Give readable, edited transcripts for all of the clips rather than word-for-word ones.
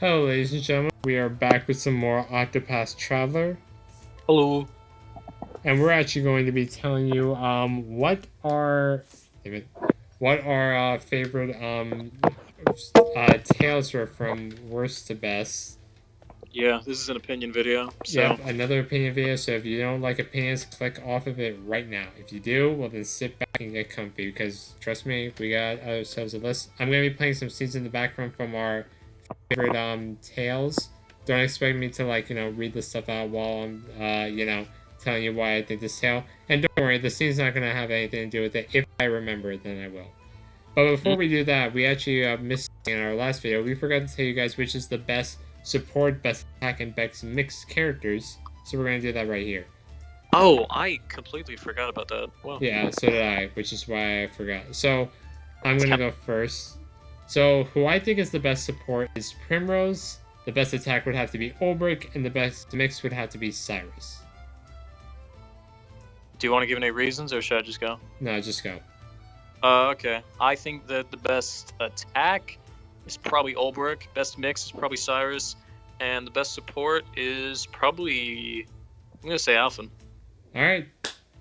Hello, ladies and gentlemen. We are back with some more Octopath Traveler, Hello. and we're actually going to be telling you damn it, what our favorite tales were from worst to best. Yeah, this is an opinion video, so Yep, another opinion video. So if you don't like opinions, click off of it right now. If you do, well then sit back and get comfy because trust me, we got ourselves a list. I'm gonna be playing some scenes in the background from our favorite tales. Don't expect me to read this stuff out while I'm telling you why I think this tale. And don't worry, the scene's not gonna have anything to do with it. If I remember it, then I will. But before we do that, we actually missed in our last video. We forgot to tell you guys which is the best support, best attack, and best mixed characters. So we're gonna do that right here. Oh, I completely forgot about that. Well, Yeah, so did I, which is why I forgot. So I'm gonna go first. So who I think is the best support is Primrose. The best attack would have to be Olberic, and the best mix would have to be Cyrus. do you want to give any reasons, or should I just go? No, just go. Okay. I think that the best attack is probably Olberic, best mix is probably Cyrus, and the best support is probably, I'm gonna say Alfyn. All right,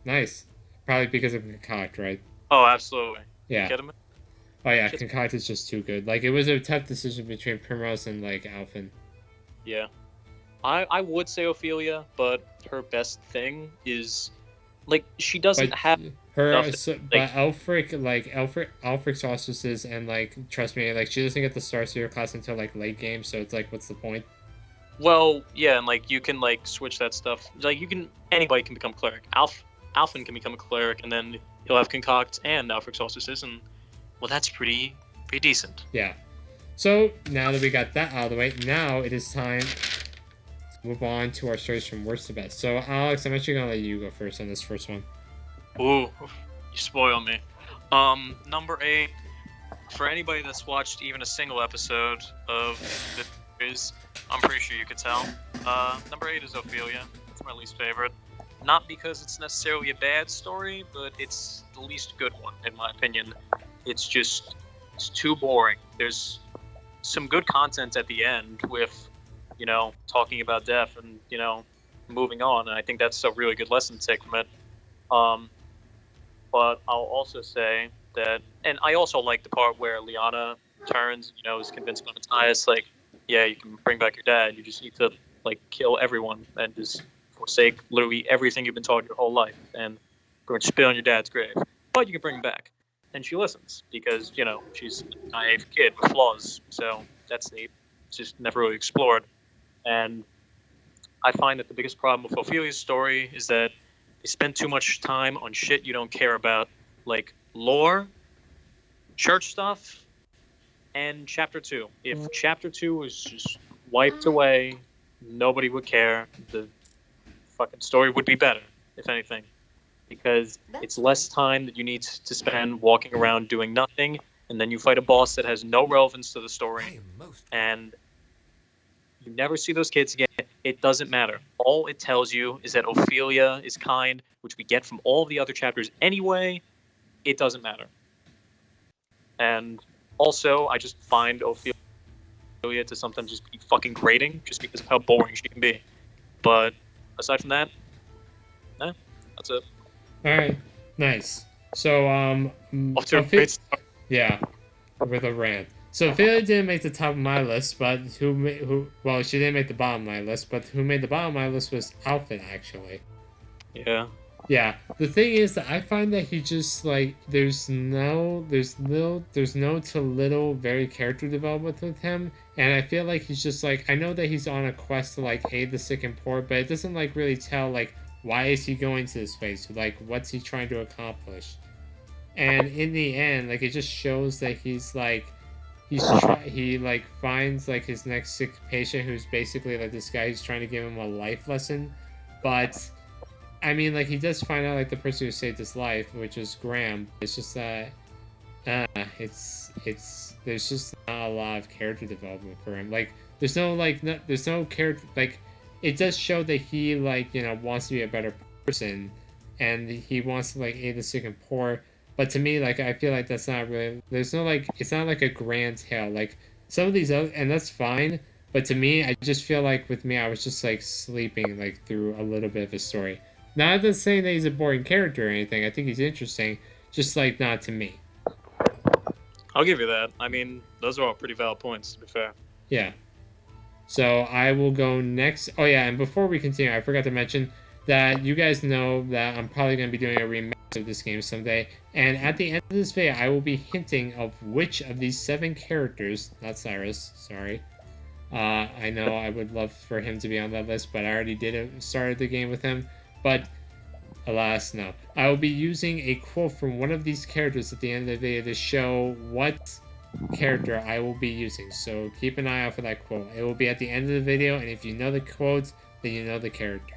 nice. Probably because of Concoct, right? Oh, absolutely. Yeah. You kidding me? Oh yeah, Shit's- Concoct is just too good. Like it was a tough decision between Primrose and like Alfyn. Yeah. I would say Ophelia, but her best thing is, like, she doesn't But have her, stuff. so, Like, but Alfric's auspices, and like trust me, like she doesn't get the Star Seer class until like late game. So it's like, what's the point? well, yeah, and like you can like switch that stuff. Like anybody can become cleric. Alfyn can become a cleric, and then he'll have concoct and Alfric solstices, and well, that's pretty decent. Yeah. So now that we got that out of the way, now it is time to move on to our stories from worst to best. So Alex, I'm actually gonna let you go first on this first one. Ooh, you spoil me. Number 8. For anybody that's watched even a single episode of the series, I'm pretty sure you could tell. Number 8 is Ophelia. It's my least favorite. Not because it's necessarily a bad story, but it's the least good one, in my opinion. It's too boring. There's some good content at the end with, talking about death and, moving on. And I think that's a really good lesson to take from it. But I'll also say that, and I also like the part where Liana turns, is convinced by Matthias, like, yeah, you can bring back your dad. You just need to, like, kill everyone and just forsake literally everything you've been taught your whole life and go and spit on your dad's grave. But you can bring him back. And she listens because, she's a naive kid with flaws. So that's neat. It's just never really explored. And I find that the biggest problem with Ophelia's story is that they spend too much time on shit you don't care about, like lore, church stuff, and Chapter 2. If Chapter 2 was just wiped away, nobody would care. The fucking story would be better, if anything. Because it's less time that you need to spend walking around doing nothing, and then you fight a boss that has no relevance to the story, and you never see those kids again. It doesn't matter. All it tells you is that Ophelia is kind, which we get from all the other chapters anyway. It doesn't matter. And also, I just find Ophelia to sometimes just be fucking grating, just because of how boring she can be. But aside from that, that's it. All right, nice. So Off to a great start. yeah, with a rant. So Ophelia didn't make the top of my list, but well, she didn't make the bottom of my list, but who made the bottom of my list was Alfyn, actually. Yeah. Yeah, the thing is that I find that he just like there's no to little very character development with him, and I feel like he's just like, I know that he's on a quest to like aid the sick and poor, but it doesn't like really tell like why is he going to this place, like what's he trying to accomplish, and in the end, like it just shows that he's like he like finds like his next sick patient who's basically like this guy who's trying to give him a life lesson, but I mean, like, he does find out, like, the person who saved his life, which was Graham. It's just that, there's just not a lot of character development for him. Like, there's no character, like, it does show that he, like, wants to be a better person, and he wants to, like, aid the sick and poor. But to me, like, I feel like that's not really, there's no, like, it's not like a grand tale. Like, some of these other, and that's fine, But to me, I just feel like with me, I was just like sleeping like through a little bit of his story. Not to say that he's a boring character or anything. I think he's interesting, just like not to me. I'll give you that. I mean, those are all pretty valid points, to be fair. Yeah. So I will go next. Oh yeah, and before we continue, I forgot to mention that you guys know that I'm probably going to be doing a rematch of this game someday. And at the end of this video, I will be hinting of which of these 7 characters, not Cyrus, sorry. I know I would love for him to be on that list, but I already started the game with him. But alas, no. I will be using a quote from one of these characters at the end of the video to show what character I will be using. So keep an eye out for that quote. It will be at the end of the video, and if you know the quotes, then you know the character.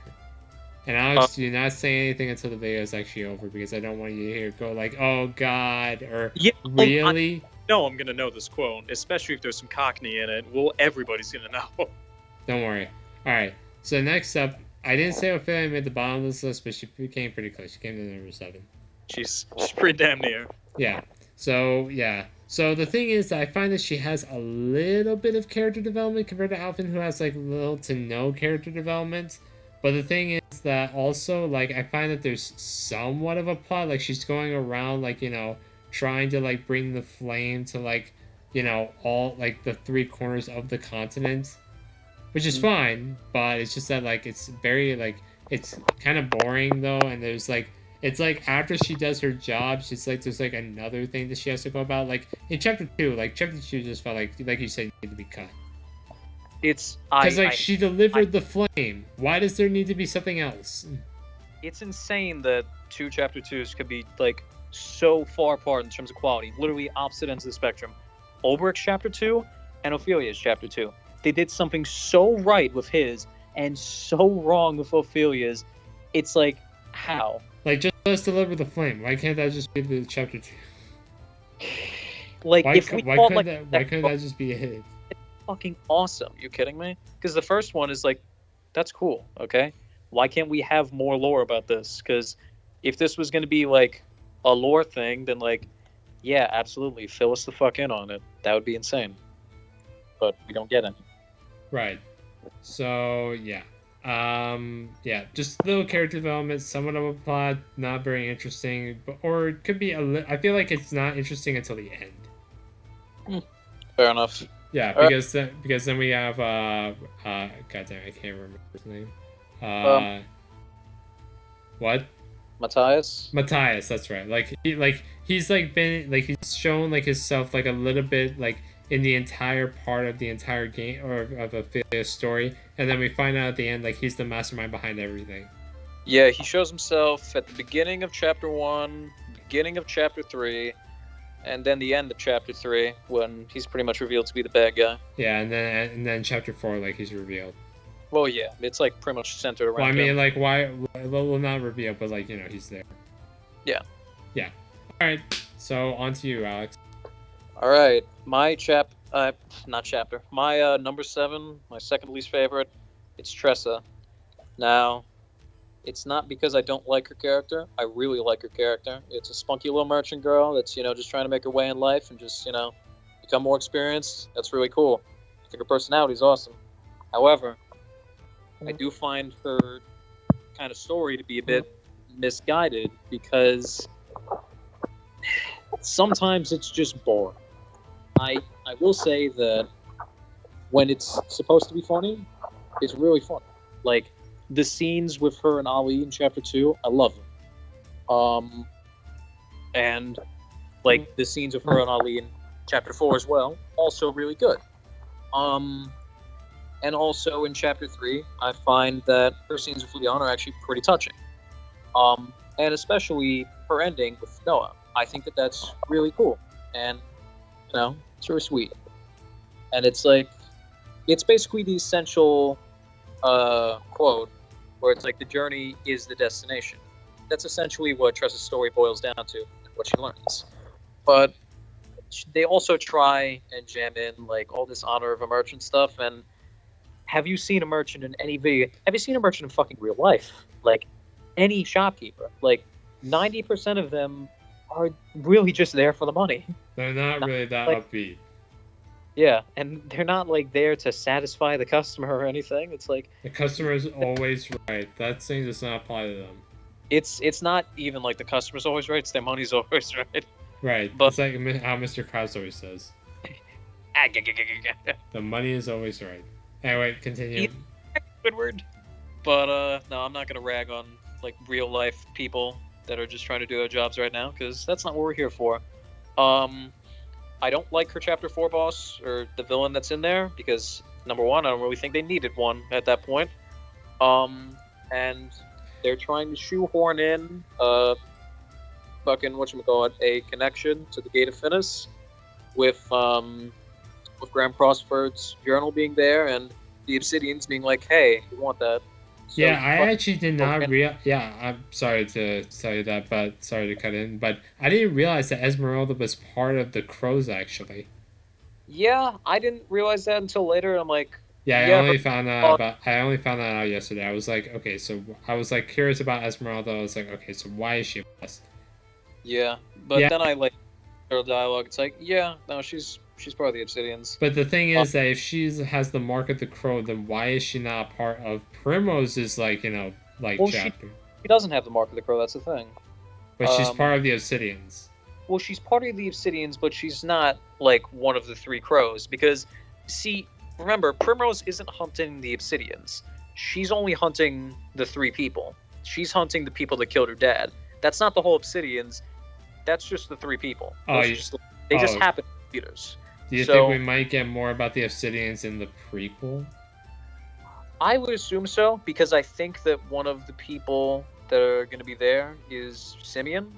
And Alex, do not say anything until the video is actually over, because I don't want you to hear go like, "Oh God," or "Really?" No, I'm gonna know this quote, especially if there's some Cockney in it. Well, everybody's gonna know. Don't worry. All right. So next up, I didn't say Ophelia made the bottom of this list, but she came pretty close. She came to number 7. She's pretty damn near. Yeah. So yeah. So the thing is, I find that she has a little bit of character development compared to Alfyn, who has like little to no character development. But the thing is that also, like, I find that there's somewhat of a plot. Like, she's going around, like, trying to, like, bring the flame to, like, all, like, the 3 corners of the continent. Which is fine, but it's just that, like, it's very, like, it's kind of boring, though. And there's, like, it's like after she does her job, she's like, there's, like, another thing that she has to go about. Like, in Chapter 2, Chapter 2 just felt like you said, needed to be cut. It's because she delivered the flame. Why does there need to be something else? It's insane that 2 chapter 2s could be like so far apart in terms of quality, literally opposite ends of the spectrum. Olberic's chapter 2 and Ophelia's chapter 2. They did something so right with his and so wrong with Ophelia's. It's like, how? Like, just let's deliver the flame. Why can't that just be the chapter 2? Like, why couldn't that just be a hit? Fucking awesome. You kidding me? Because the first one is like, that's cool, okay? Why can't we have more lore about this? Because if this was going to be like a lore thing, then like, yeah, absolutely, fill us the fuck in on it. That would be insane. But we don't get any. Right. So yeah. Yeah, just little character development, somewhat of a plot, not very interesting, or it could be I feel like it's not interesting until the end. Fair enough. Yeah, because then we have goddamn, I can't remember his name. What? Matthias, that's right. He's he's shown like himself like a little bit like in the entire part of the entire game or of Ophelia's story, and then we find out at the end like he's the mastermind behind everything. Yeah, he shows himself at the beginning of chapter 1, beginning of chapter 3. And then the end of chapter 3, when he's pretty much revealed to be the bad guy. Yeah, and then chapter 4, like he's revealed. Well, yeah, it's like pretty much centered around. Well, I mean, him. like why? Well, not revealed, but like he's there. Yeah. Yeah. All right. So on to you, Alex. All right, my my number 7, my second least favorite. It's Tressa. Now, it's not because I don't like her character. I really like her character. It's a spunky little merchant girl that's, just trying to make her way in life and just, become more experienced. That's really cool. I think her personality is awesome. However, I do find her kind of story to be a bit misguided because sometimes it's just boring. I will say that when it's supposed to be funny, it's really funny. Like, the scenes with her and Ali in chapter 2, I love them. And like the scenes of her and Ali in chapter 4 as well, also really good. And also in chapter 3, I find that her scenes with Leon are actually pretty touching. And especially her ending with Noah. I think that that's really cool. And, it's really sweet. And it's like, it's basically the essential quote where it's like the journey is the destination. That's essentially what Tressa's story boils down to, and what she learns. But they also try and jam in like all this honor of a merchant stuff. And have you seen a merchant in any video? Have you seen a merchant in fucking real life? Like any shopkeeper, like 90% of them are really just there for the money. They're not really that upbeat. Yeah, and they're not like there to satisfy the customer or anything. It's like The customer is always right. That thing does not apply to them. it's not even like the customer's always right. It's their money's always right. Right. But It's like how Mr. Krabs always says. The money is always right. Anyway, continue. Squidward. But no, I'm not gonna rag on like real life people that are just trying to do their jobs right now because that's not what we're here for. Um, I don't like her chapter 4 boss or the villain that's in there because number one, I don't really think they needed one at that point. And they're trying to shoehorn in fucking whatchamacallit, a connection to the Gate of Finis with Graham Crossford's journal being there and the Obsidians being like, hey, we want that. So Yeah, I fuck- actually did not Yeah, I'm sorry to tell you that, but sorry to cut in. But I didn't realize that Esmeralda was part of the Crows, actually. Yeah, I didn't realize that until later. I'm like, Yeah, yeah, I only found that out yesterday. I was like, okay, so I was like curious about Esmeralda. I was like, okay, so why is she West? yeah. But Yeah, then I like her dialogue. It's like, yeah, no, she's part of the Obsidians. but the thing Uh, is that if she has the mark of the Crow, then why is she not part of Primrose's like well, chapter? she doesn't have the mark of the crow. That's the thing. But she's Um, part of the Obsidians. well, she's part of the Obsidians, but she's not like one of the three crows because, see, remember, Primrose isn't hunting the Obsidians. She's only hunting the three people. She's hunting the people that killed her dad. That's not the whole Obsidians. That's just the three people. Oh, They just oh. happen to be leaders. Do you So- think we might get more about the Obsidians in the prequel? I would assume so because I think that one of the people that are going to be there is Simeon,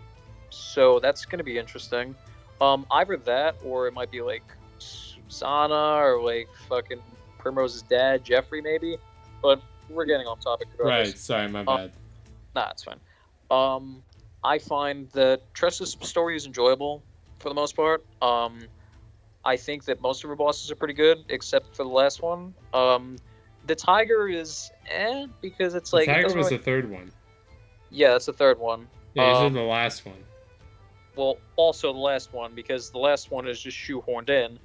so that's going to be interesting. Either that or it might be like Susanna or like fucking Primrose's dad, Jeffrey, maybe. But we're getting off topic. regardless. Right. Sorry, my bad. Nah, it's fine. I find that Tressa's story is enjoyable for the most part. I think that most of her bosses are pretty good, except for the last one. The tiger is because it's like the it Tiger doesn't was really- the third one. yeah, that's the third one. Yeah, this is Um, the last one. Well, also the last one because the last one is just shoehorned in.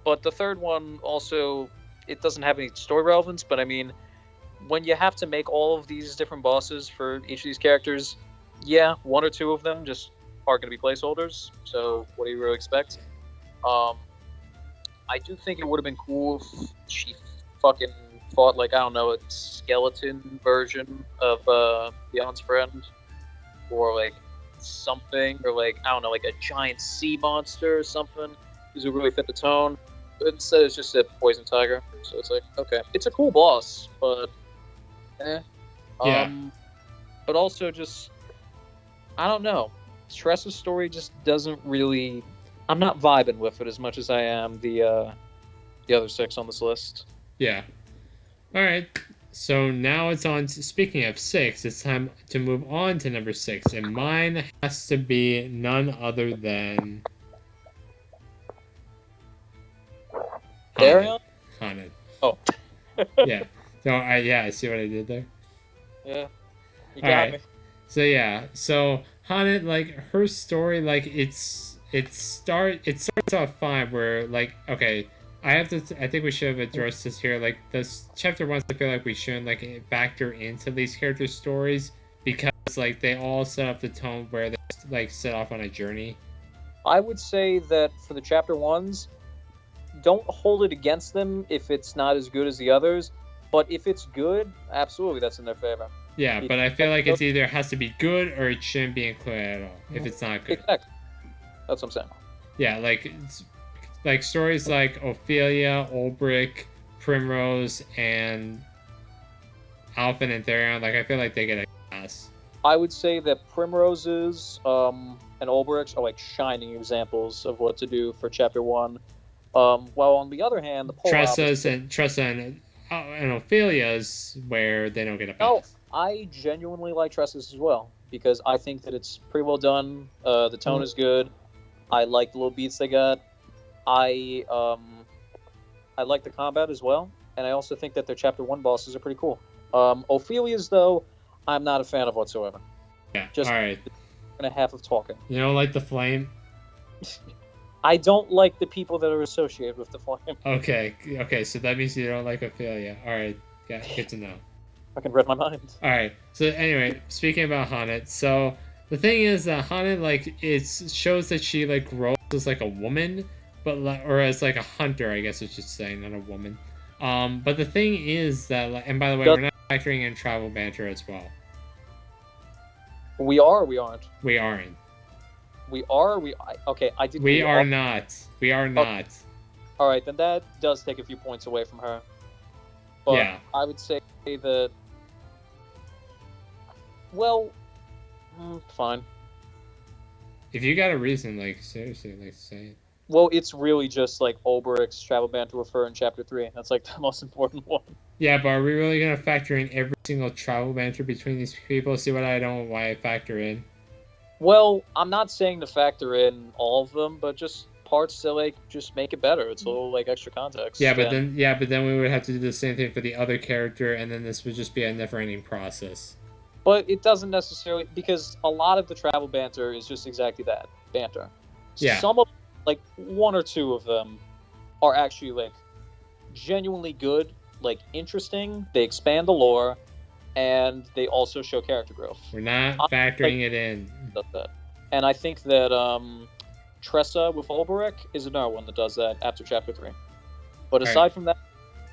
But the third one also it doesn't have any story relevance. But I mean, when you have to make all of these different bosses for each of these characters, yeah, one or two of them just are going to be placeholders. So what do you really expect? I do think it would have been cool if she fucking fought like I don't know a skeleton version of Beyond's friend, or like something, or like I don't know, like a giant sea monster or something. These would really fit the tone. But instead, it's just a poison tiger. So it's like okay, it's a cool boss, but Yeah. But also just I don't know. Tressa's story just doesn't really. I'm not vibing with it as much as I am the other six on this list. Yeah. All right. So now it's on. Speaking of 6, it's time to move on to number 6, and mine has to be none other than Therion? Haunted. Oh. Yeah. So I see what I did there. Yeah. You All got right. me. So yeah, so Haunted, like her story, like it starts off fine. Where like okay, I think we should have addressed this here. Like this chapter 1, I feel like we shouldn't like factor into these characters' stories because like they all set up the tone where they like set off on a journey. I would say that for the chapter 1s, don't hold it against them if it's not as good as the others. But if it's good, absolutely, that's in their favor. Yeah, but I feel like it's either has to be good or it shouldn't be included at all if it's not good. Exactly. That's what I'm saying. Yeah, like stories like Ophelia, Olberic, Primrose, and Alfyn and Therion. Like I feel like they get a pass. I would say that Primroses and Olberic's are like shining examples of what to do for chapter 1. While on the other hand, the Tressa and Ophelia's where they don't get a pass. No, I genuinely like Tressa's as well because I think that it's pretty well done. The tone is good. I like the little beats they got. I like the combat as well, and I also think that their chapter 1 bosses are pretty cool. Ophelia's though, I'm not a fan of whatsoever. Yeah. Just all right. and a half of talking. You know, like the flame. I don't like the people that are associated with the flame. Okay, so that means you don't like Ophelia. All right, good to know. I can read my mind. All right, so anyway, speaking about Haunted, so the thing is that Haunted, like, it shows that she, like, grows as, like, a woman, but, or as, like, a hunter, I guess I should say, not a woman. But the thing is that, like, and by the way, we're not factoring in travel banter as well. We are or we aren't? We aren't. We are. Okay. I did. We are not. We are not. All right, then that does take a few points away from her. But yeah. I would say that. Well, fine. If you got a reason, like, seriously, like, say it. Well, it's really just like Olberic's travel banter with her in Chapter 3. That's like the most important one. Yeah, but are we really gonna factor in every single travel banter between these people? See what I don't why I factor in. Well, I'm not saying to factor in all of them, but just parts to like just make it better. It's a little like extra context. Yeah, but then we would have to do the same thing for the other character, and then this would just be a never-ending process. But it doesn't necessarily, because a lot of the travel banter is just exactly that, banter. Yeah. Some of, like, one or two of them are actually, like, genuinely good, like, interesting. They expand the lore, and they also show character growth. We're not factoring it in. Does that. And I think that Tressa with Olberic is another one that does that after Chapter 3. But aside from that,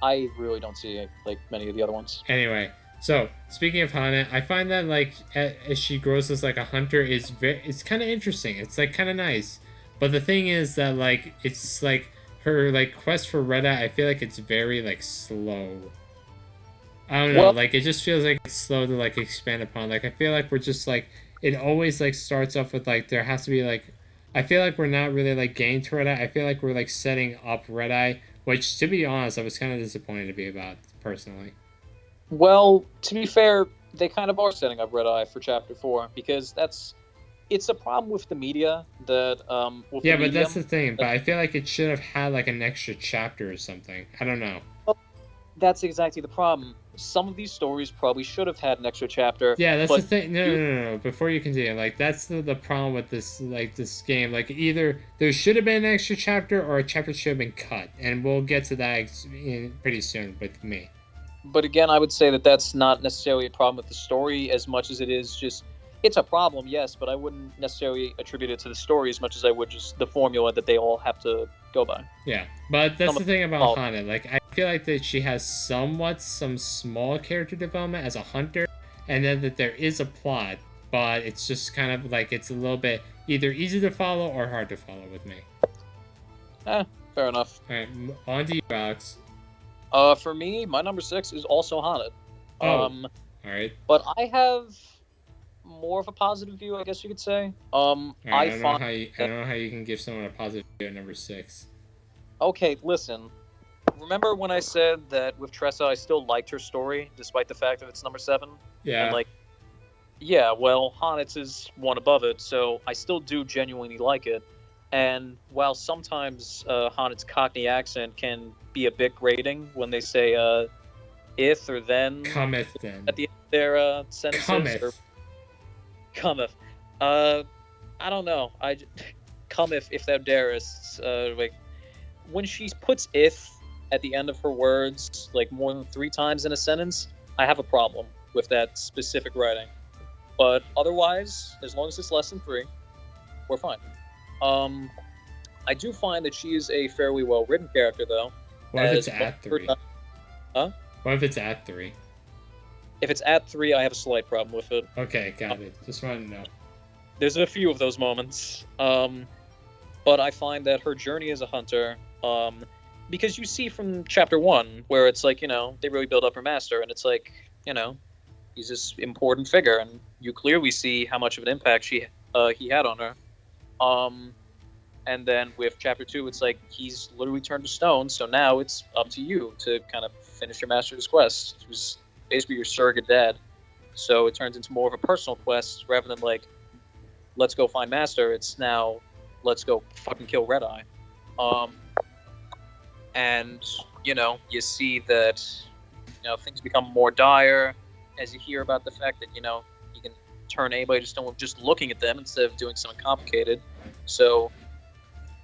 I really don't see, like, many of the other ones. Anyway. So, speaking of Hana, I find that, like, as she grows as, like, a hunter, it's kind of interesting. It's, like, kind of nice. But the thing is that, like, it's, like, her, like, quest for Red-Eye, I feel like it's very, like, slow. I don't know, like, it just feels like it's slow to, like, expand upon. Like, I feel like we're just, like, it always, like, starts off with, like, there has to be, like, I feel like we're not really, like, getting to Red-Eye. I feel like we're, like, setting up Red-Eye, which, to be honest, I was kind of disappointed to be about, personally. Well, to be fair, they kind of are setting up Red-Eye for Chapter 4, because it's a problem with the media that, yeah, but that's the thing, but I feel like it should have had, like, an extra chapter or something. I don't know. Well, that's exactly the problem. Some of these stories probably should have had an extra chapter. Yeah, that's the thing. No. Before you continue, like, that's the problem with this, like, this game. Like, either there should have been an extra chapter or a chapter should have been cut, and we'll get to that pretty soon with me. But again, I would say that that's not necessarily a problem with the story as much as it is just, it's a problem, yes, but I wouldn't necessarily attribute it to the story as much as I would just the formula that they all have to go by. Yeah, but that's the thing about Hana. Like, I feel like that she has some small character development as a hunter, and then that there is a plot, but it's just kind of like it's a little bit either easy to follow or hard to follow with me. Fair enough. All right, on to you, Alex. For me, my number 6 is also Haunted. All right. But I have more of a positive view, I guess you could say. Right, I don't know how you can give someone a positive view at number 6. Okay, listen. Remember when I said that with Tressa, I still liked her story, despite the fact that it's number 7? Yeah. And, like, yeah, well, Haunted's is one above it, so I still do genuinely like it. And while sometimes Haunted's Cockney accent can be a bit grating when they say if or then cometh then at the end of their sentences, cometh. I don't know. Cometh if thou darest. Like when she puts if at the end of her words, like more than 3 times in a sentence, I have a problem with that specific writing. But otherwise, as long as it's less than 3, we're fine. I do find that she is a fairly well-written character, though. What if it's at 3? Huh? What if it's at 3? If it's at 3, I have a slight problem with it. Okay, got it. Just wanted to know. There's a few of those moments. But I find that her journey as a hunter, because you see from Chapter 1, where it's like, they really build up her master, and it's like, he's this important figure, and you clearly see how much of an impact he had on her. And then with Chapter 2, it's like he's literally turned to stone, so now it's up to you to kind of finish your master's quest. He was basically your surrogate dad. So it turns into more of a personal quest rather than like, let's go find master. It's now, let's go fucking kill Red-Eye. And, you see that, things become more dire as you hear about the fact that, you can turn anybody to stone with just looking at them instead of doing something complicated. So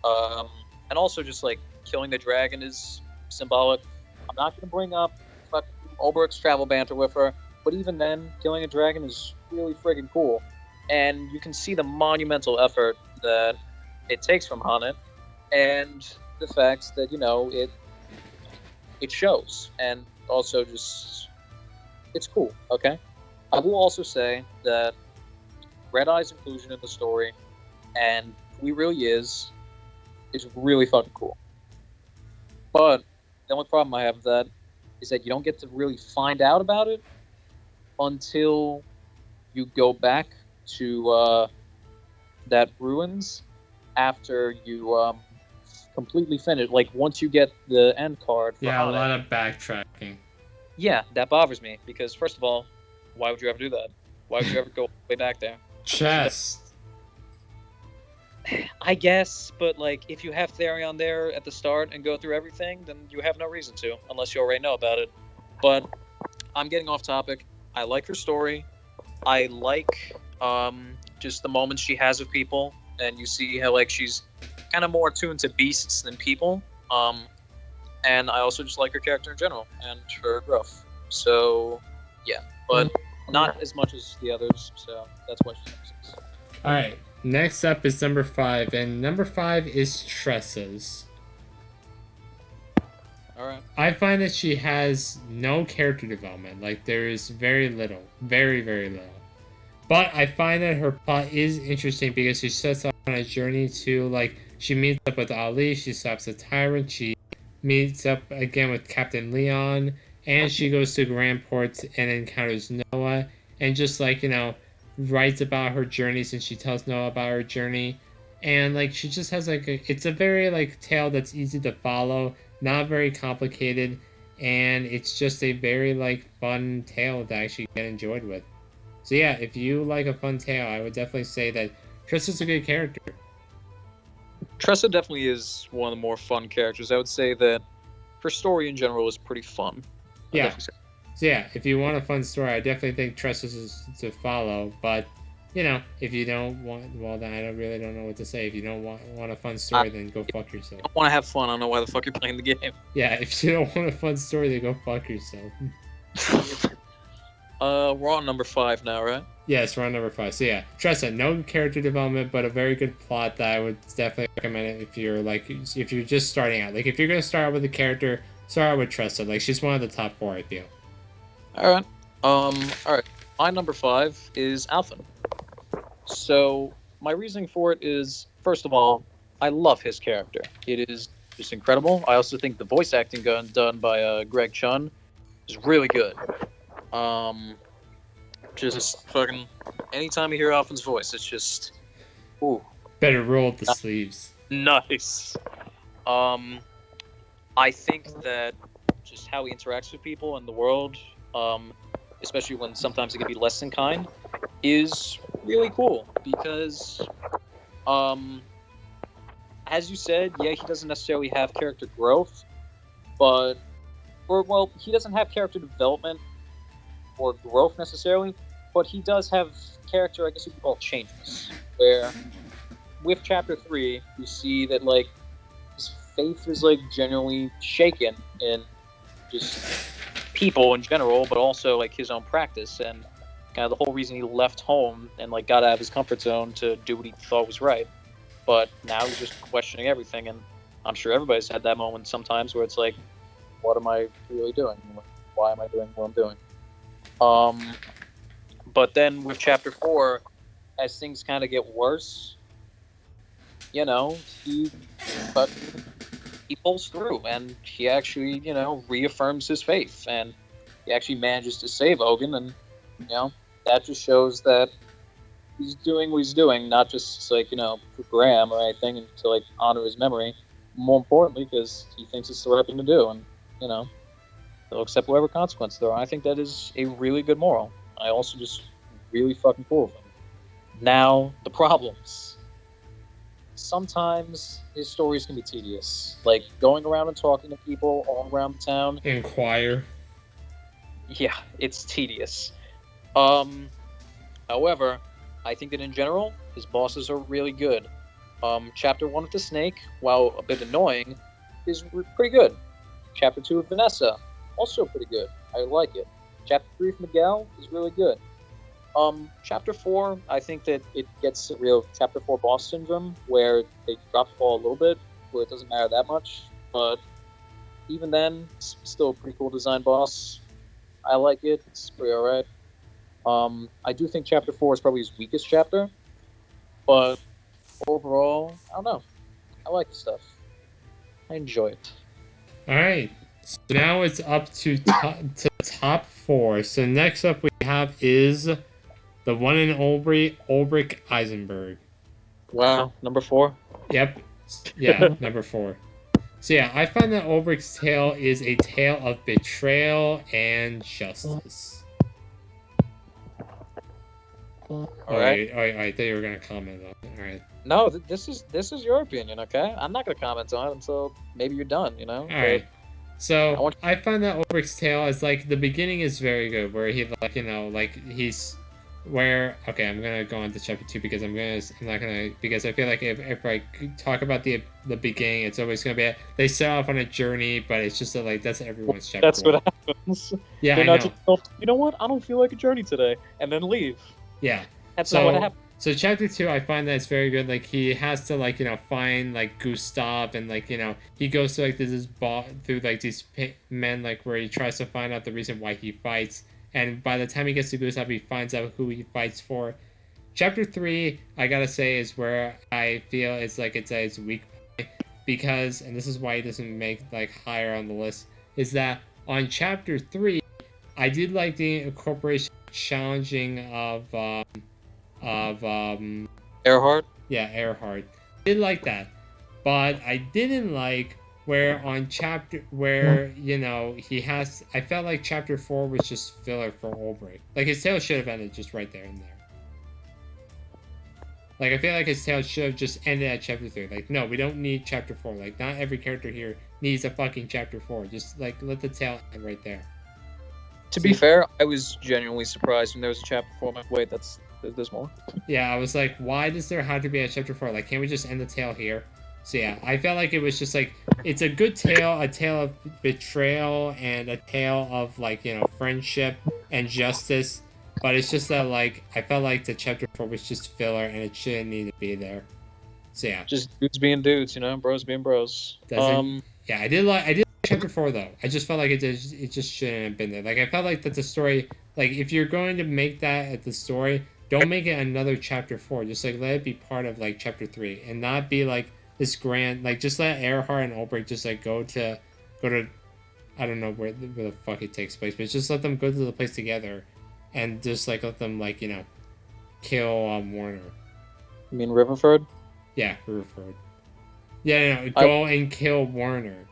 And also just like killing the dragon is symbolic. I'm not going to bring up fucking Olberic's travel banter with her, but even then, killing a dragon is really friggin' cool. And you can see the monumental effort that it takes from Hannet, and the fact that, you know, it shows. And also just, it's cool, okay? I will also say that Red Eye's inclusion in the story, and who he really is really fucking cool. But the only problem I have with that is that you don't get to really find out about it until you go back to that ruins after you completely finish. Like, once you get the end card for Yeah, a Hannet. lot of backtracking. Yeah, that bothers me, because first of all, why would you ever do that? Why would you ever go way back there? Chest. I guess, but like, if you have Therion there at the start and go through everything, then you have no reason to, unless you already know about it. But I'm getting off topic. I like her story. I like just the moments she has with people, and you see how like she's kind of more attuned to beasts than people. And I also just like her character in general and her growth. So yeah, but not as much as the others. So that's why she's number 6. All right. Next up is number 5, and number 5 is Tressa's. Alright. I find that she has no character development. Like, there is very little. Very, very little. But I find that her plot is interesting because she sets off on a journey to, like, she meets up with Ali, she stops a tyrant, she meets up again with Captain Leon, and she goes to Grandport and encounters Noah, and just, like, you know, writes about her journeys, and she tells Noah about her journey. And, like, she just has, like, it's a very, like, tale that's easy to follow, not very complicated, and it's just a very, like, fun tale to actually get enjoyed with. So yeah, if you like a fun tale, I would definitely say that Tressa's a good character. Tressa definitely is one of the more fun characters. I would say that her story in general is pretty fun. Yeah. So yeah, if you want a fun story, I definitely think Tressa's is to follow. But, you know, if you don't want, well, then I really don't know what to say. If you don't want a fun story, then go fuck yourself. I want to have fun. I don't know why the fuck you're playing the game. Yeah, if you don't want a fun story, then go fuck yourself. We're on number 5 now, right? Yes, we're on number 5. So yeah, Tressa, no character development, but a very good plot that I would definitely recommend it if you're like, if you're just starting out. Like, if you're gonna start out with a character, start out with Tressa. Like, she's one of the top 4, I feel. Alright. Alright. My number 5 is Alfyn. So, my reasoning for it is, first of all, I love his character. It is just incredible. I also think the voice acting done by Greg Chun is really good. Just fucking, anytime you hear Alfyn's voice, it's just, ooh. Better roll up the sleeves. Nice. I think that just how he interacts with people in the world, especially when sometimes it can be less than kind, is really cool because, as you said, yeah, he doesn't necessarily have character growth, but, he doesn't have character development or growth necessarily, but he does have character, I guess you could call changes, where with chapter 3, you see that, like, his faith is, like, genuinely shaken in just people in general, but also, like, his own practice, and kind of the whole reason he left home and, like, got out of his comfort zone to do what he thought was right. But now he's just questioning everything, and I'm sure everybody's had that moment sometimes where it's like, what am I really doing? Why am I doing what I'm doing? But then with chapter 4, as things kind of get worse, you know, he pulls through, and he actually, you know, reaffirms his faith, and he actually manages to save Ogun, and, you know, that just shows that he's doing what he's doing, not just, like, you know, for Graham or anything, and to, like, honor his memory, more importantly, because he thinks it's the right thing to do, and, you know, they'll accept whatever consequences there are. I think that is a really good moral. I also just really fucking cool with him. Now, the problems. Sometimes his stories can be tedious. Like, going around and talking to people all around the town. Inquire. Yeah, it's tedious. However, I think that in general, his bosses are really good. Chapter 1 of the Snake, while a bit annoying, is pretty good. Chapter 2 of Vanessa, also pretty good. I like it. Chapter 3 of Miguel is really good. Chapter 4, I think that it gets a real Chapter 4 boss syndrome, where they drop the ball a little bit, where it doesn't matter that much, but even then, it's still a pretty cool design boss. I like it. It's pretty alright. I do think Chapter 4 is probably his weakest chapter, but overall, I don't know. I like the stuff. I enjoy it. All right. So now it's up to top 4. So next up we have is the one in Olberic Eisenberg. Wow, number 4? Yep. Yeah, number 4. So yeah, I find that Olberic's tale is a tale of betrayal and justice. All right. I thought you were gonna comment on it. All right. No, this is your opinion, okay? I'm not gonna comment on it until maybe you're done. All right. So I find that Olberic's tale is like the beginning is very good, where he he's where okay, I'm gonna go on to chapter 2 because because I feel like if I talk about the beginning, it's always gonna be they set off on a journey, but it's just that's everyone's chapter. That's what happens. Yeah, I know. You know what? I don't feel like a journey today, and then leave. Yeah, that's not what happened. So chapter 2, I find that it's very good. Like he has to find Gustav, and he goes to this through these men where he tries to find out the reason why he fights. And by the time he gets to Gustav, he finds out who he fights for. Chapter 3, I gotta say, is where I feel it's its weak point, because, and this is why he doesn't make higher on the list, is that on chapter 3, I did like the incorporation challenging of Earhart. Yeah, Earhart. I did like that, but I didn't like where on chapter where he has. I felt like chapter 4 was just filler for Olberic. His tale should have ended just right there and there. I feel like his tale should have just ended at chapter 3. No, we don't need chapter 4. Not every character here needs a fucking chapter 4. Just let the tale end right there. To be fair, I was genuinely surprised when there was a chapter 4. I'm like, wait, there's more? Yeah, I was like, why does there have to be a chapter 4? Can't we just end the tale here? So yeah, I felt like it was just it's a good tale, a tale of betrayal and a tale of friendship and justice, but it's just that I felt like the chapter 4 was just filler and it shouldn't need to be there. So yeah, just dudes being dudes, bros being bros. Yeah, I did like chapter 4 though. I just felt like it just shouldn't have been there. I felt like that the story, if you're going to make that at the story, don't make it another chapter 4. Just let it be part of chapter 3 and not be this grand, just let Earhart and Olberic just go to I don't know where the fuck it takes place, but just let them go to the place together and just let them kill Warner. You mean Riverford? Yeah, Riverford. Yeah, no, go and kill Warner.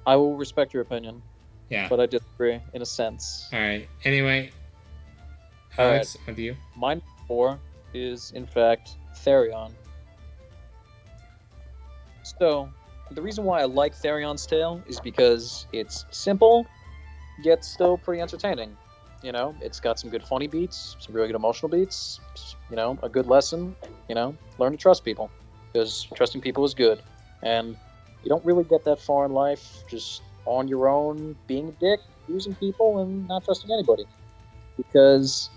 I will respect your opinion. Yeah. But I disagree in a sense. Alright. Anyway. Alex, right. On to you. Mine 4 is in fact Therion. So, the reason why I like Therion's tale is because it's simple, yet still pretty entertaining. It's got some good funny beats, some really good emotional beats, a good lesson, learn to trust people, because trusting people is good. And you don't really get that far in life just on your own, being a dick, using people, and not trusting anybody. Because,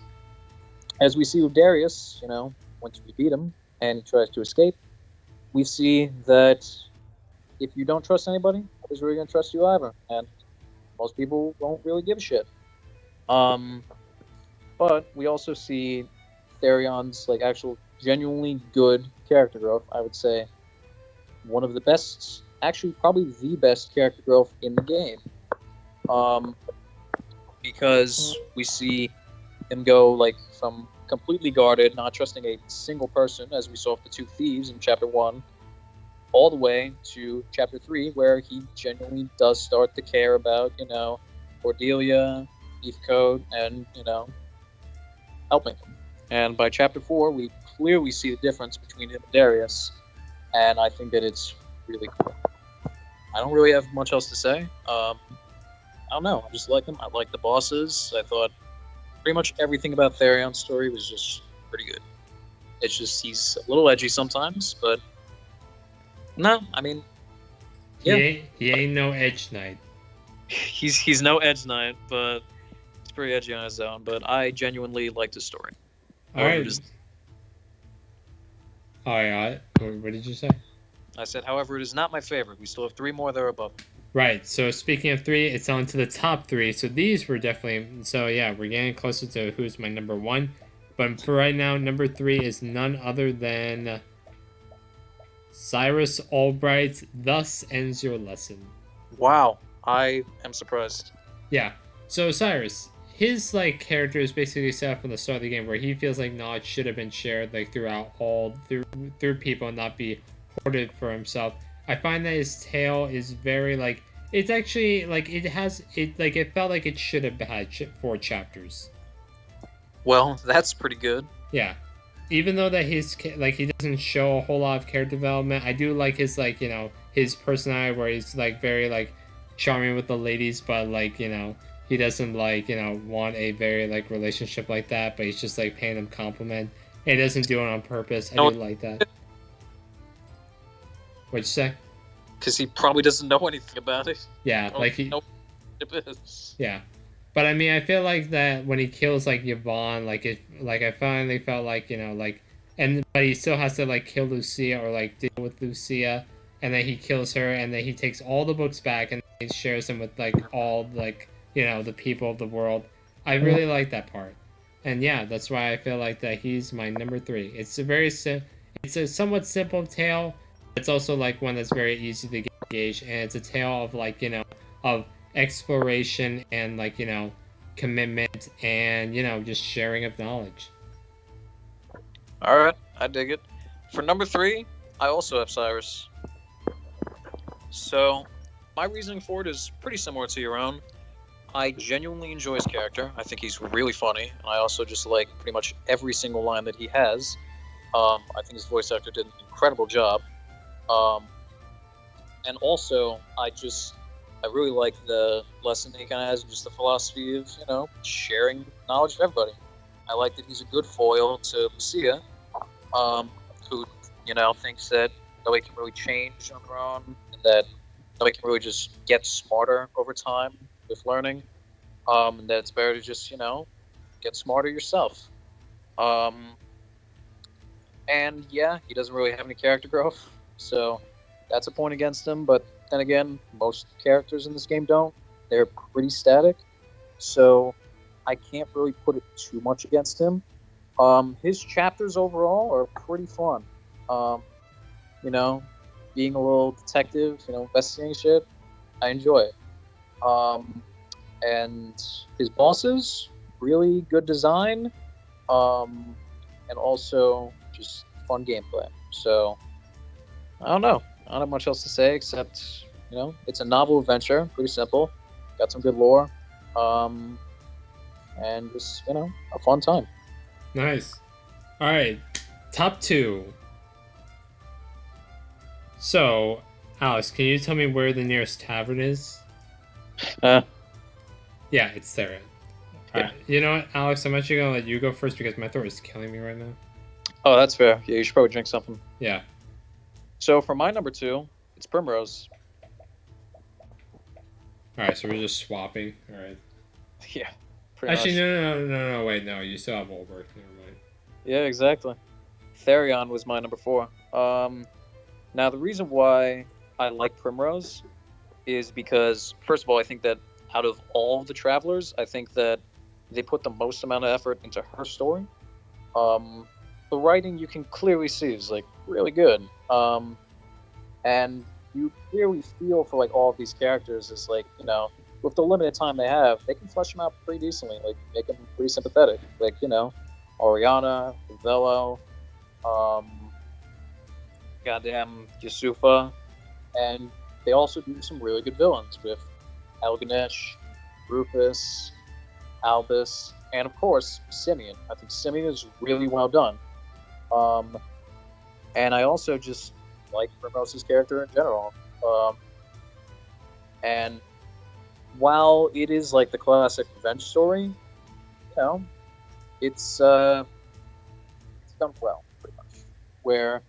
as we see with Darius, once we beat him, and he tries to escape, we see that if you don't trust anybody, nobody's really going to trust you either. And most people won't really give a shit. But we also see Therion's actual genuinely good character growth. I would say one of the best, actually probably the best character growth in the game. Because we see him go from completely guarded, not trusting a single person, as we saw with the 2 thieves in chapter 1, all the way to chapter 3, where he genuinely does start to care about, Cordelia, Heathcote, and, helping him. And by chapter 4, we clearly see the difference between him and Darius, and I think that it's really cool. I don't really have much else to say. I don't know. I just like him. I like the bosses. I thought pretty much everything about Therion's story was just pretty good. It's just he's a little edgy sometimes, but no, I mean, yeah, He ain't no edge knight. he's no edge knight, but he's pretty edgy on his own. But I genuinely liked his story. All However, right. it is- All right. What did you say? I said, however, it is not my favorite. We still have 3 more that are above. Right. So speaking of 3, it's on to the top 3. So these were definitely. So yeah, we're getting closer to who's my number 1. But for right now, number 3 is none other than Cyrus Albright. Thus ends your lesson. Wow, I am surprised. Yeah. So Cyrus, his like character is basically set up from the start of the game where he feels like knowledge should have been shared like through people and not be hoarded for himself. I find that his tale is very like it's actually like it felt like it should have had 4 chapters. Well, that's pretty good. Yeah. Even though that he's like he doesn't show a whole lot of character development, I do like his like his personality where he's like very like charming with the ladies, but like he doesn't like want a very like relationship like that, but he's just like paying them compliment. And he doesn't do it on purpose. I do like that. What'd you say? Because he probably doesn't know anything about it. Yeah, like he. Yeah, but I mean, I feel like that when he kills like Yvonne, I finally felt like but he still has to like kill Lucia or like deal with Lucia, and then he kills her, and then he takes all the books back and he shares them with like all like the people of the world. I really like that part, and yeah, that's why I feel like that he's my number 3. It's a somewhat simple tale. It's also like one that's very easy to engage, and it's a tale of like of exploration and like commitment and just sharing of knowledge. All right, I dig it. For number 3, I also have Cyrus. So my reasoning for it is pretty similar to your own. I genuinely enjoy his character. I think he's really funny, and I also just like pretty much every single line that he has. I think his voice actor did an incredible job. And also, I really like the lesson that he kind of has, just the philosophy of, sharing knowledge with everybody. I like that he's a good foil to Lucia, who, thinks that nobody can really change on their own, and that nobody can really just get smarter over time with learning, and that it's better to just, get smarter yourself. And yeah, he doesn't really have any character growth, so that's a point against him. But then again, most characters in this game don't. They're pretty static, so I can't really put it too much against him. His chapters overall are pretty fun. Being a little detective, investigating shit, I enjoy it. And his bosses, really good design, and also just fun gameplay. So I don't know. I don't have much else to say except, it's a novel adventure, pretty simple, got some good lore, and just, a fun time. Nice. All right, top 2. So, Alex, can you tell me where the nearest tavern is? Yeah, it's there. All right. You know what, Alex? I'm actually gonna let you go first because my throat is killing me right now. Oh, that's fair. Yeah, you should probably drink something. Yeah. So for my number 2, it's Primrose. All right, so we're just swapping. All right. Yeah. Actually, no. Wait, no. You still have Olberic. Never mind. Yeah, exactly. Therion was my number 4. Now the reason why I like Primrose is because, first of all, I think that out of all the travelers, I think that they put the most amount of effort into her story. The writing you can clearly see is like really good. And you really feel for like all of these characters is like, with the limited time they have, they can flesh them out pretty decently, like make them pretty sympathetic. Like, Oriana, Velo, goddamn Yusufa, and they also do some really good villains with Elganesh, Rufus, Albus, and of course Simeon. I think Simeon is really well done. And I also just like Primrose's character in general. And while it is like the classic revenge story, it's done well, pretty where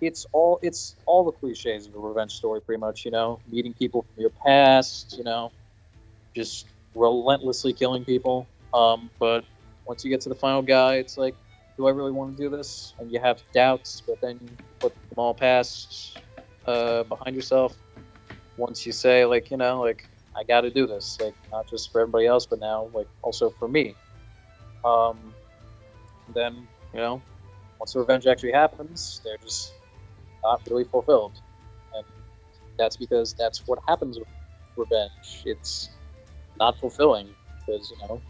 it's all the cliches of a revenge story, pretty much. Meeting people from your past, just relentlessly killing people. But once you get to the final guy, it's like, do I really want to do this? And you have doubts, but then you put them all past behind yourself. Once you say, like I got to do this, like not just for everybody else, but now like also for me. Um, then once the revenge actually happens, they're just not really fulfilled, and that's because that's what happens with revenge. It's not fulfilling because once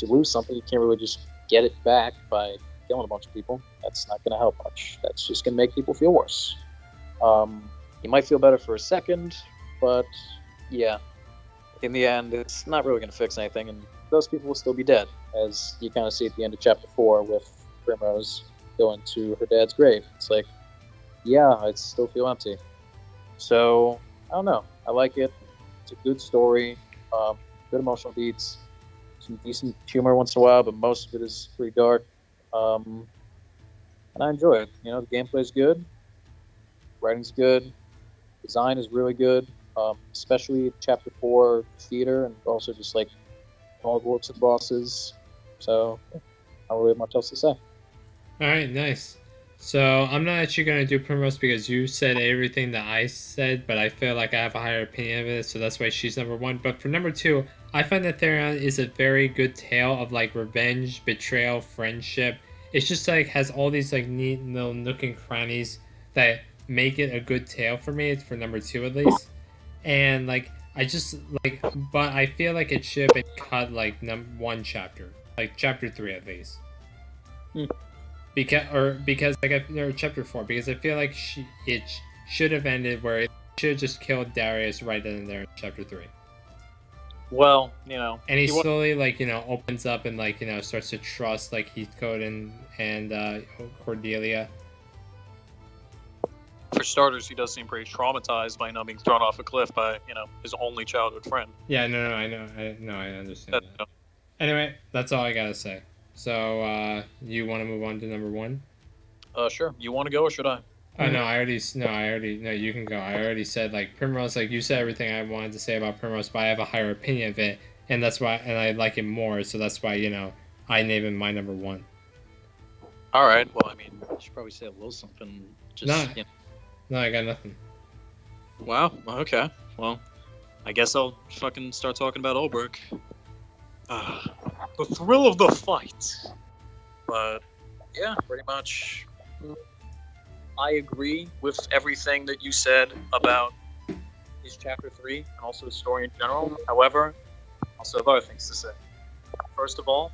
you lose something, you can't really just get it back by killing a bunch of people. That's not going to help much. That's just going to make people feel worse. You might feel better for a second, but yeah, in the end, it's not really going to fix anything, and those people will still be dead, as you kind of see at the end of chapter 4 with Primrose going to her dad's grave. It's like, yeah, I still feel empty. So, I don't know. I like it. It's a good story, good emotional beats, some decent humor once in a while, but most of it is pretty dark. And I enjoy it. The gameplay's good, writing's good, design is really good, especially chapter 4 theater, and also just like all the looks of bosses. So, I don't really have much else to say. All right, nice. So I'm not actually going to do Primrose because you said everything that I said, but I feel like I have a higher opinion of it, so that's why she's number 1. But for number 2, I find that Therion is a very good tale of like revenge, betrayal, friendship. It's just like has all these like neat little nook and crannies that make it a good tale for me. It's for number 2 at least. And like I just like, but I feel like it should have been cut like one chapter, like chapter 3 at least. Because like or chapter 4, because I feel like it should have ended where it should have just killed Darius right then and there in chapter 3. Well, and he slowly like opens up and like starts to trust like Heathcote and Cordelia. For starters, he does seem pretty traumatized by not being thrown off a cliff by his only childhood friend. Yeah, no, I understand that. Anyway, that's all I gotta say. So, you want to move on to number 1? Sure. You want to go or should I? No, no, you can go. I already said, like, Primrose, like, you said everything I wanted to say about Primrose, but I have a higher opinion of it, and that's why, and I like it more, so that's why, I name it my number 1. All right. Well, I mean, you should probably say a little something. No, I got nothing. Wow. Okay. Well, I guess I'll fucking start talking about Olberic. The thrill of the fight. But, yeah, pretty much. I agree with everything that you said about his chapter 3 and also the story in general. However, I also have other things to say. First of all,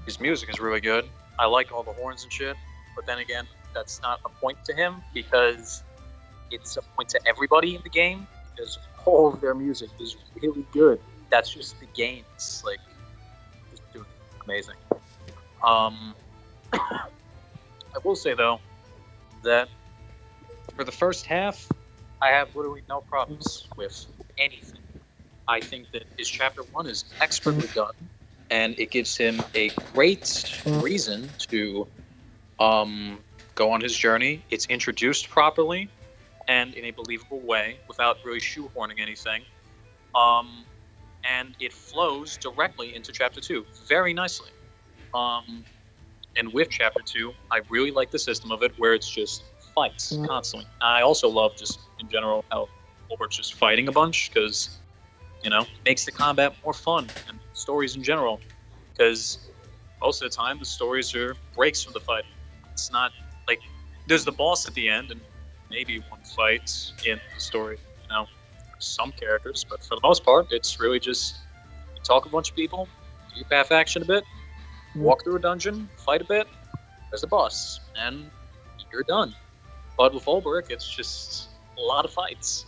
his music is really good. I like all the horns and shit. But then again, that's not a point to him because it's a point to everybody in the game because all of their music is really good. That's just the game. It's like just doing amazing. I will say though that for the first half, I have literally no problems with anything. I think that his chapter 1 is expertly done, and it gives him a great reason to go on his journey. It's introduced properly and in a believable way without really shoehorning anything. And it flows directly into chapter 2 very nicely. And with chapter 2, I really like the system of it where it's just fights constantly. I also love just in general how Olberic's just fighting a bunch because, it makes the combat more fun and stories in general. Because most of the time the stories are breaks from the fight. It's not like there's the boss at the end and maybe one fight in the story, some characters, but for the most part, it's really just you talk a bunch of people, do path action a bit, walk through a dungeon, fight a bit, there's the boss, and you're done. But with Olberic, it's just a lot of fights.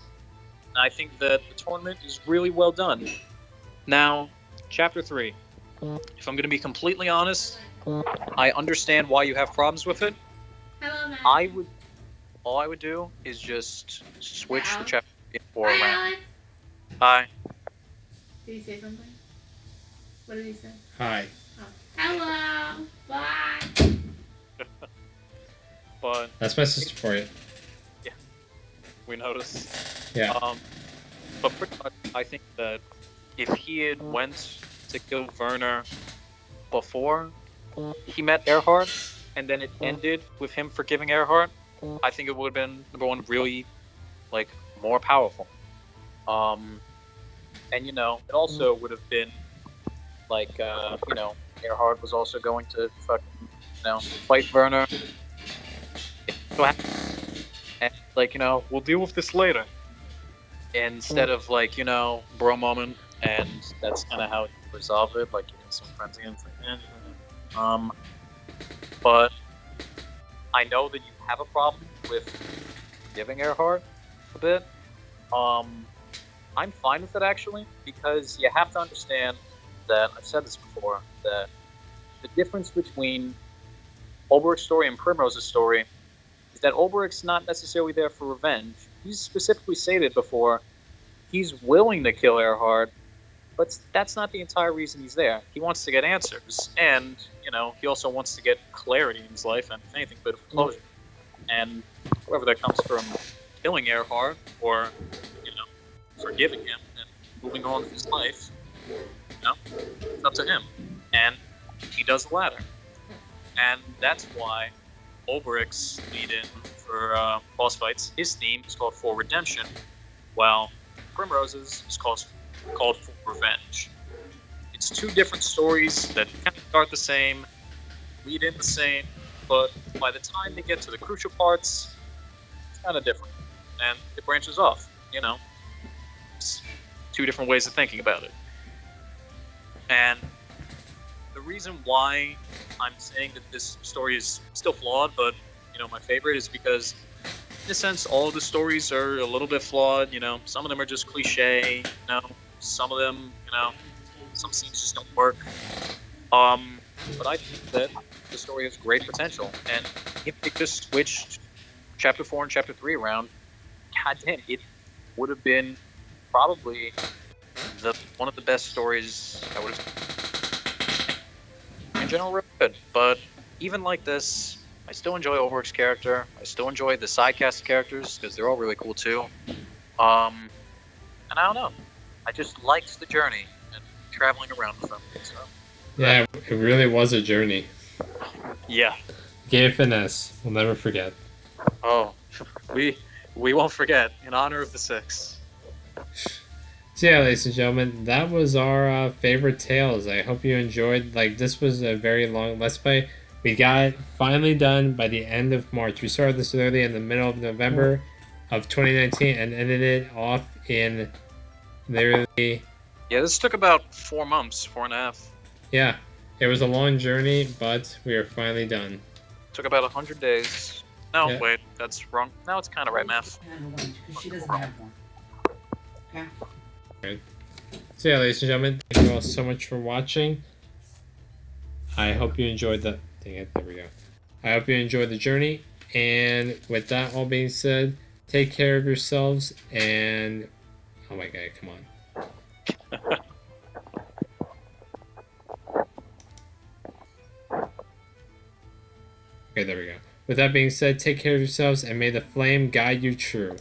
And I think that the tournament is really well done. Now, chapter 3. If I'm going to be completely honest, I understand why you have problems with it. Hello, Matt. All I would do is just switch the chapter 3 for a Hi, round. Alan. Hi. Did he say something? What did he say? Hi. Oh. Hello. Bye. But That's my sister for you. we noticed. Yeah. But pretty much, I think that if he had went to kill Werner before he met Earhart, and then it ended with him forgiving Earhart, I think it would have been, number one, really, like, more powerful. And, you know, it also would have been, like, you know, Earhart was also going to fucking, you know, fight Werner. And, like, you know, we'll deal with this later. Instead of, like, you know, bro moment, and that's kind of how you resolve it, like, getting some friends again. It's like, but I know that you have a problem with giving Earhart a bit. I'm fine with it, actually, because you have to understand that, I've said this before, that the difference between Olberic's story and Primrose's story is that Olberic's not necessarily there for revenge. He's specifically stated before he's willing to kill Earhart, but that's not the entire reason he's there. He wants to get answers, and, you know, he also wants to get clarity in his life, and if anything, a bit of closure. And whether that comes from killing Earhart or, you know, forgiving him and moving on with his life, you know, it's up to him. And he does the latter. And that's why Olberic's lead-in for boss fights, his theme is called For Redemption, while Primrose's is called For Revenge. It's two different stories that kind of start the same, lead in the same, but by the time they get to the crucial parts, it's kind of different. And it branches off, you know. It's two different ways of thinking about it. And the reason why I'm saying that this story is still flawed, but, you know, my favorite is because, in a sense, all of the stories are a little bit flawed, you know. Some of them are just cliche, you know. Some of them, you know, some scenes just don't work. But I think that the story has great potential, and if they just switched Chapter 4 and Chapter 3 around, goddamn, it would have been probably one of the best stories I would have. In general, really good. But even like this, I still enjoy Olberic's character. I still enjoy the sidecast characters because they're all really cool too. And I don't know. I just liked the journey and traveling around with them. So. Yeah, it really was a journey. Yeah. Gave finesse. We'll never forget. Oh, we won't forget. In honor of the 6. So yeah, ladies and gentlemen, that was our favorite tales. I hope you enjoyed. Like, this was a very long Let's Play. We got it finally done by the end of March. We started this early in the middle of November of 2019 and ended it off in literally... Yeah, this took about 4 months, 4.5. Yeah, it was a long journey, but we are finally done. Took about 100 days. No, Yeah. wait, that's wrong. No, it's kind of right math. Because she doesn't have one. Okay. So yeah, ladies and gentlemen, thank you all so much for watching. I hope you enjoyed the... Dang it, there we go. I hope you enjoyed the journey. And with that all being said, take care of yourselves and... Oh my god, come on. Okay, there we go. With that being said, take care of yourselves and may the flame guide you true.